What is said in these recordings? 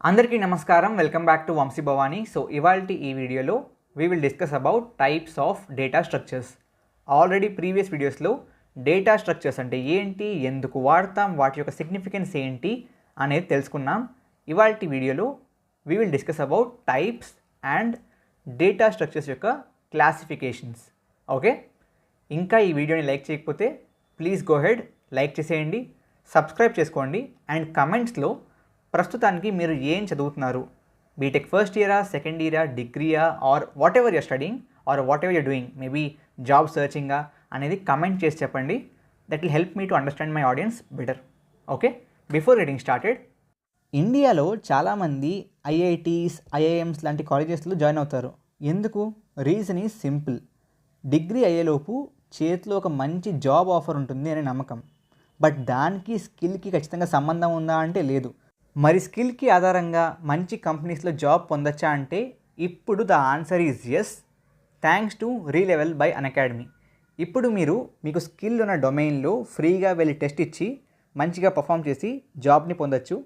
అందరికీ నమస్కారం. Welcome back to Vamshi Bhavani. So ఇవాల్టి ఈ వీడియోలో we will discuss about types of data structures. Already previous వీడియోస్లో డేటా స్ట్రక్చర్స్ అంటే ఏంటి, ఎందుకు వాడతాం, వాటి యొక్క సిగ్నిఫికెన్స్ ఏంటి అనేది తెలుసుకున్నాం. ఇవాల్టి వీడియోలో we will discuss about types and data structures యొక్క క్లాసిఫికేషన్స్. ఓకే, ఇంకా ఈ వీడియోని లైక్ చేయకపోతే ప్లీజ్ గో హెడ్ లైక్ చేసేయండి, సబ్స్క్రైబ్ చేసుకోండి అండ్ కమెంట్స్లో ప్రస్తుతానికి మీరు ఏం చదువుతున్నారు, బీటెక్ ఫస్ట్ ఇయరా, సెకండ్ ఇయరా, డిగ్రీయా, or whatever you're studying or whatever you're doing, maybe job సర్చింగా అనేది కమెంట్ చేసి చెప్పండి. That will help me to understand my audience better. Okay, before getting started, ఇండియాలో చాలామంది ఐఐటీస్, ఐఐఎమ్స్ లాంటి కాలేజెస్లో జాయిన్ అవుతారు. ఎందుకు? Reason is simple. డిగ్రీ అయ్యేలోపు చేతిలో ఒక మంచి జాబ్ ఆఫర్ ఉంటుంది అనే నమ్మకం. బట్ దానికి స్కిల్కి ఖచ్చితంగా సంబంధం ఉందా అంటే లేదు. మరి స్కిల్కి ఆధారంగా మంచి కంపెనీస్లో జాబ్ పొందొచ్చా అంటే ఇప్పుడు the answer is yes, thanks to Relevel by Unacademy. ఇప్పుడు మీకు స్కిల్ ఉన్న డొమైన్లో ఫ్రీగా వెళ్ళి టెస్ట్ ఇచ్చి మంచిగా పర్ఫామ్ చేసి జాబ్ని పొందొచ్చు.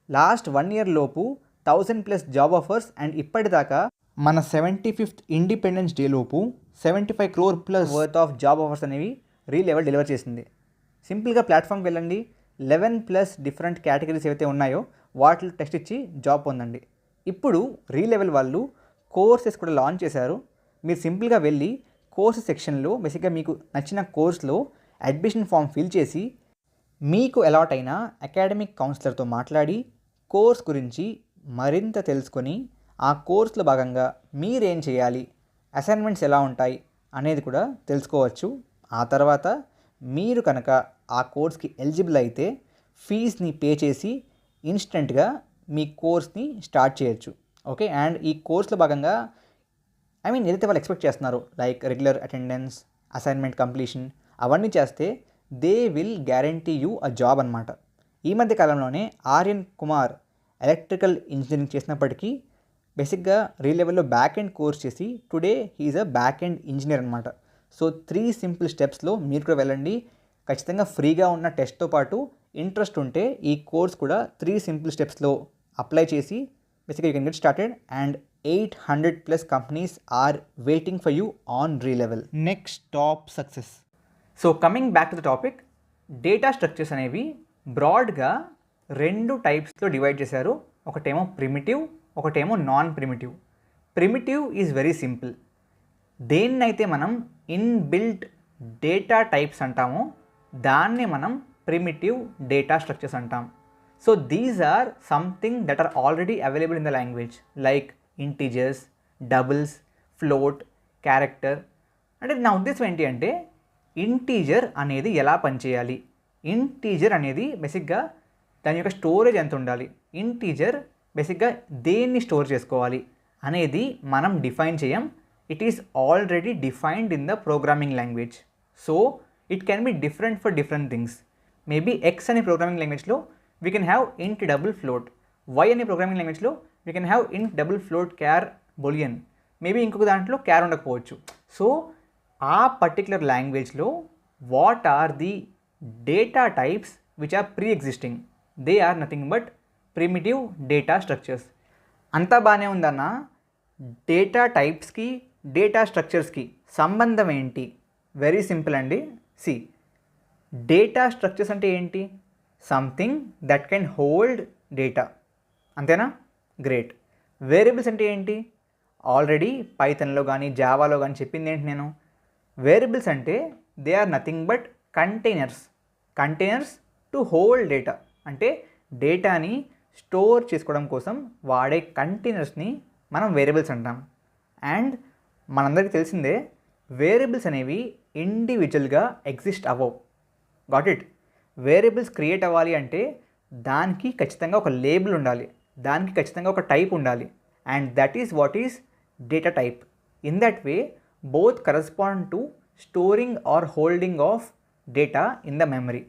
లాస్ట్ 1 year లోపు 1000+ జాబ్ ఆఫర్స్ అండ్ ఇప్పటిదాకా మన 75th ఇండిపెండెన్స్ డే లోపు 75 crore+ worth of job offers అనేవి రీలెవెల్ డెలివర్ చేసింది. సింపుల్గా ప్లాట్ఫామ్కి వెళ్ళండి, 11+ డిఫరెంట్ కేటగిరీస్ ఏవైతే ఉన్నాయో వాటిలో టెస్ట్ ఇచ్చి జాబ్ పొందండి. ఇప్పుడు రీలెవెల్ వాళ్ళు కోర్సెస్ కూడా లాంచ్ చేశారు. మీరు సింపుల్గా వెళ్ళి కోర్స్ సెక్షన్లో బేసిక్గా మీకు నచ్చిన కోర్స్లో అడ్మిషన్ ఫామ్ ఫిల్ చేసి మీకు అలాట్ అయిన అకాడమిక్ కౌన్సిలర్తో మాట్లాడి కోర్స్ గురించి మరింత తెలుసుకొని ఆ కోర్సులో భాగంగా మీరేం చేయాలి, అసైన్మెంట్స్ ఎలా ఉంటాయి అనేది కూడా తెలుసుకోవచ్చు. ఆ తర్వాత మీరు కనుక ఆ కోర్స్కి ఎలిజిబుల్ అయితే ఫీజ్ని పే చేసి ఇన్స్టెంట్గా మీ కోర్స్ని స్టార్ట్ చేయొచ్చు. ఓకే, అండ్ ఈ కోర్స్లో భాగంగా ఏదైతే వాళ్ళు ఎక్స్పెక్ట్ చేస్తున్నారో like regular attendance, assignment completion, అవన్నీ చేస్తే they will guarantee you a job అనమాట. ఈ మధ్య కాలంలోనే ఆర్యన్ కుమార్ ఎలక్ట్రికల్ ఇంజనీరింగ్ చేసినప్పటికీ బేసిక్గా రీలెవెల్లో బ్యాక్ ఎండ్ కోర్స్ చేసి today he is a back end engineer అనమాట. సో 3 సింపుల్ స్టెప్స్లో మీరు కూడా వెళ్ళండి. ఖచ్చితంగా ఫ్రీగా ఉన్న టెస్ట్తో పాటు ఇంట్రెస్ట్ ఉంటే ఈ కోర్స్ కూడా 3 సింపుల్ స్టెప్స్లో అప్లై చేసి బేసిక్గా you can get started and 800+ companies are waiting for you on Relevel. Next top success. So coming back to the topic, data structures అనేవి బ్రాడ్గా 2 టైప్స్లో డివైడ్ చేశారు. ఒకటేమో ప్రిమిటివ్, ఒకటేమో non primitive. Primitive is very simple. దేన్నైతే మనం inbuilt data types అంటామో దాన్ని మనం ప్రిమిటివ్ డేటా స్ట్రక్చర్స్ అంటాం. So these are something that are already available in the language like integers, doubles, float, character. అంటే నా ఉద్దేశం ఏంటి అంటే ఇంటీజర్ అనేది ఎలా పనిచేయాలి, ఇంటీజర్ అనేది బేసిక్గా దాని యొక్క స్టోరేజ్ ఎంత ఉండాలి, ఇంటీజర్ బేసిక్గా దేన్ని స్టోర్ చేసుకోవాలి అనేది మనం డిఫైన్ చేయం. It is already defined in the programming language. So it can be different for different things. Maybe X అనే ప్రోగ్రామింగ్ లాంగ్వేజ్లో we can have int double float. Y అనే ప్రోగ్రామింగ్ లాంగ్వేజ్లో we can have int double float char boolean. Maybe ఇంకొక దాంట్లో char ఉండకపోవచ్చు. So ఆ particular లాంగ్వేజ్లో what are the data types which are pre existing, they are nothing but primitive data structures. అంతా బాగానే ఉందన్న, డేటా టైప్స్కి డేటా స్ట్రక్చర్స్కి సంబంధం ఏంటి? వెరీ సింపుల్ అండి. సి, డేటా స్ట్రక్చర్స్ అంటే ఏంటి? Something that can hold data, అంతేనా? గ్రేట్. వేరియబుల్స్ అంటే ఏంటి? ఆల్రెడీ పైథన్లో కానీ జావాలో కానీ చెప్పింది ఏంటి నేను? వేరియబుల్స్ అంటే they are nothing but containers to hold data. అంటే డేటాని స్టోర్ చేసుకోవడం కోసం వాడే కంటైనర్స్ని మనం వేరియబుల్స్ అంటాం. అండ్ మనందరికీ తెలిసిందే వేరియబుల్స్ అనేవి ఇండివిజువల్గా ఎగ్జిస్ట్ అవ్వవు. Got it? వేరియబుల్స్ క్రియేట్ అవ్వాలి అంటే దానికి ఖచ్చితంగా ఒక లేబుల్ ఉండాలి, దానికి ఖచ్చితంగా ఒక టైప్ ఉండాలి. And that is what is data type. In that way both correspond to storing or holding of data in the memory.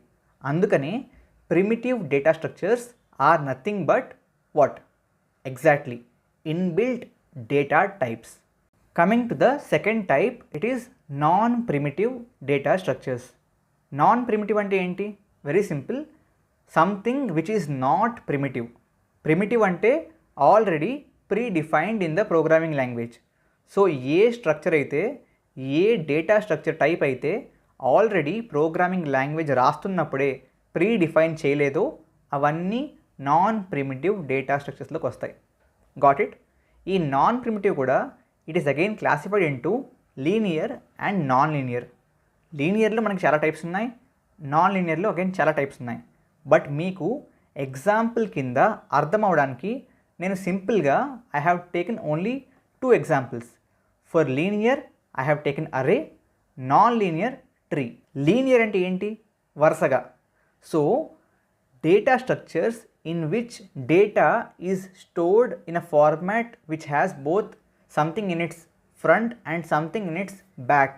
అందుకనే primitive data structures are nothing but what? Exactly, inbuilt data types. Coming to the second type, it is non-primitive data structures. Non-primitive అంటే ఏంటి? Very simple, something which is not primitive. Primitive అంటే already pre defined in the programming language. So ఏ structure అయితే, ఏ data structure type అయితే already programming language రాస్తున్నప్పుడే pre define చేయలేదో అవన్నీ నాన్ ప్రిమిటివ్ డేటా స్ట్రక్చర్స్లోకి వస్తాయి. Got it? ఈ నాన్ ప్రిమిటివ్ కూడా it is again classified into linear and non linear. లీనియర్లో మనకి చాలా టైప్స్ ఉన్నాయి, నాన్ లీనియర్లో అగైన్ చాలా టైప్స్ ఉన్నాయి. బట్ మీకు ఎగ్జాంపుల్ కింద అర్థం అవడానికి నేను సింపుల్గా I have taken only 2 examples. For linear I have taken అరే, నాన్ లీనియర్ ట్రీ. లీనియర్ అంటే ఏంటి? వరుసగా. So data structures in which data is stored in a format which has both something in its front and something in its back.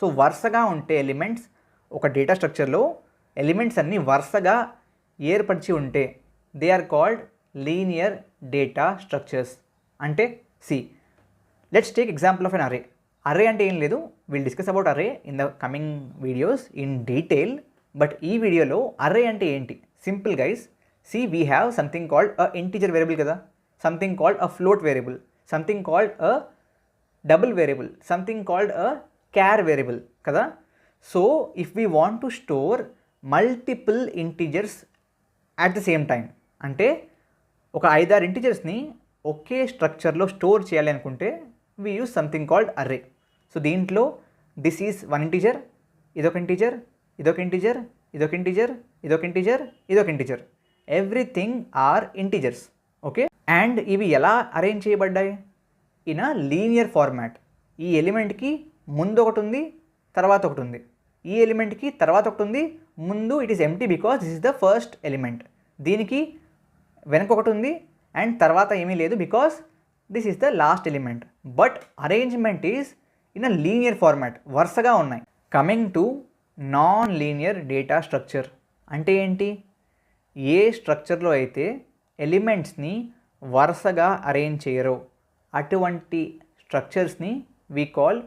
So వరుసగా ఉంటే elements, ఒక data స్ట్రక్చర్లో elements అన్నీ వరుసగా ఏర్పరిచి ఉంటే they are called linear data structures. అంటే let's take example of an array. Array అంటే ఏం లేదు, will discuss about array in the coming videos in detail. But ఈ వీడియోలో అరే అంటే ఏంటి? Simple guys. See, we have something called a integer variable kada, something called a float variable, something called a double variable, something called a char variable kada. So if we want to store multiple integers at the same time, అంటే ఒక 5-6 ఇంటిజర్స్ని ఒకే స్ట్రక్చర్లో store చేయాలి అనుకుంటే we use something called array. So దీంట్లో this is one integer, ఇదొక integer, ఇదొక integer, ఇదొక integer, ఇదొక integer, ఇదొక integer. Everything are integers. Okay, and ఇవి ఎలా అరేంజ్ చేయబడ్డాయి? In a linear format. ఈ ఎలిమెంట్కి ముందు ఒకటి ఉంది, తర్వాత ఒకటి ఉంది. ఈ ఎలిమెంట్కి తర్వాత ఒకటి ఉంది, ముందు it is empty because this is the first element. దీనికి వెనక ఒకటి ఉంది అండ్ తర్వాత ఏమీ లేదు because this is the last element. But arrangement is in a linear format, వరుసగా ఉన్నాయి. Coming to non linear data structure అంటే ఏంటి? ఏ స్ట్రక్చర్లో అయితే ఎలిమెంట్స్ని వరుసగా అరేంజ్ చేయరో అటువంటి స్ట్రక్చర్స్ని we call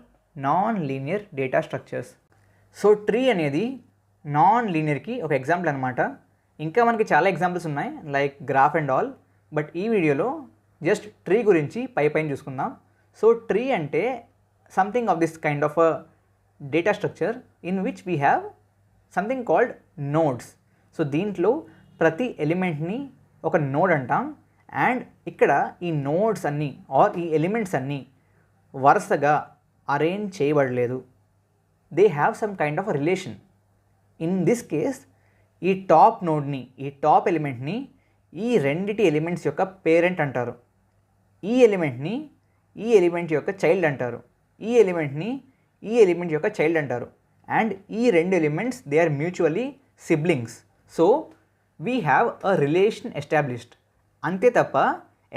non linear data structures. So tree అనేది నాన్ లీనియర్కి ఒక ఎగ్జాంపుల్ అనమాట. ఇంకా మనకి చాలా ఎగ్జాంపుల్స్ ఉన్నాయి like graph and all. But ఈ వీడియోలో జస్ట్ ట్రీ గురించి పైన చూసుకుందాం. సో ట్రీ అంటే something of this kind of a data structure in which we have something called nodes. So దీంట్లో ప్రతి ఎలిమెంట్ని ఒక నోడ్ అంటాం. అండ్ ఇక్కడ ఈ నోడ్స్ అన్నీ ఆర్ ఈ ఎలిమెంట్స్ అన్నీ వరుసగా అరేంజ్ చేయబడలేదు. They have some kind of a relation. In this case ఈ టాప్ నోడ్ని, ఈ టాప్ ఎలిమెంట్ని ఈ రెండిటి ఎలిమెంట్స్ యొక్క పేరెంట్ అంటారు. ఈ ఎలిమెంట్ని ఈ ఎలిమెంట్ యొక్క చైల్డ్ అంటారు. ఈ ఎలిమెంట్ని ఈ ఎలిమెంట్ యొక్క చైల్డ్ అంటారు. అండ్ ఈ రెండు elements they are mutually siblings. So we have a relation established. అంతే తప్ప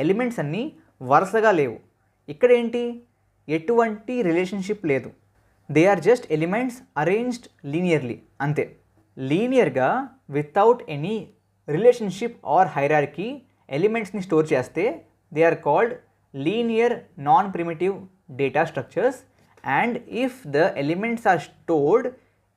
ఎలిమెంట్స్ అన్నీ వరుసగా లేవు. ఇక్కడ ఏంటి? ఎటువంటి రిలేషన్షిప్ లేదు. They are just elements arranged linearly, అంతే. లీనియర్గా without any relationship or hierarchy ఎలిమెంట్స్ని స్టోర్ చేస్తే they are called linear non primitive data structures. And if the elements are stored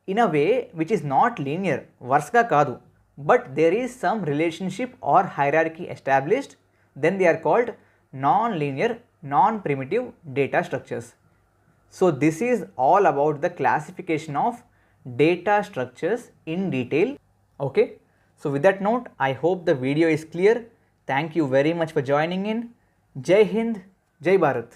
in a way which is not linear, వరుసగా కాదు, but there is some relationship or hierarchy established, then they are called non-linear, non-primitive data structures. So this is all about the classification of data structures in detail. Okay, so with that note, I hope the video is clear. Thank you very much for joining in. Jai Hind, Jai Bharat.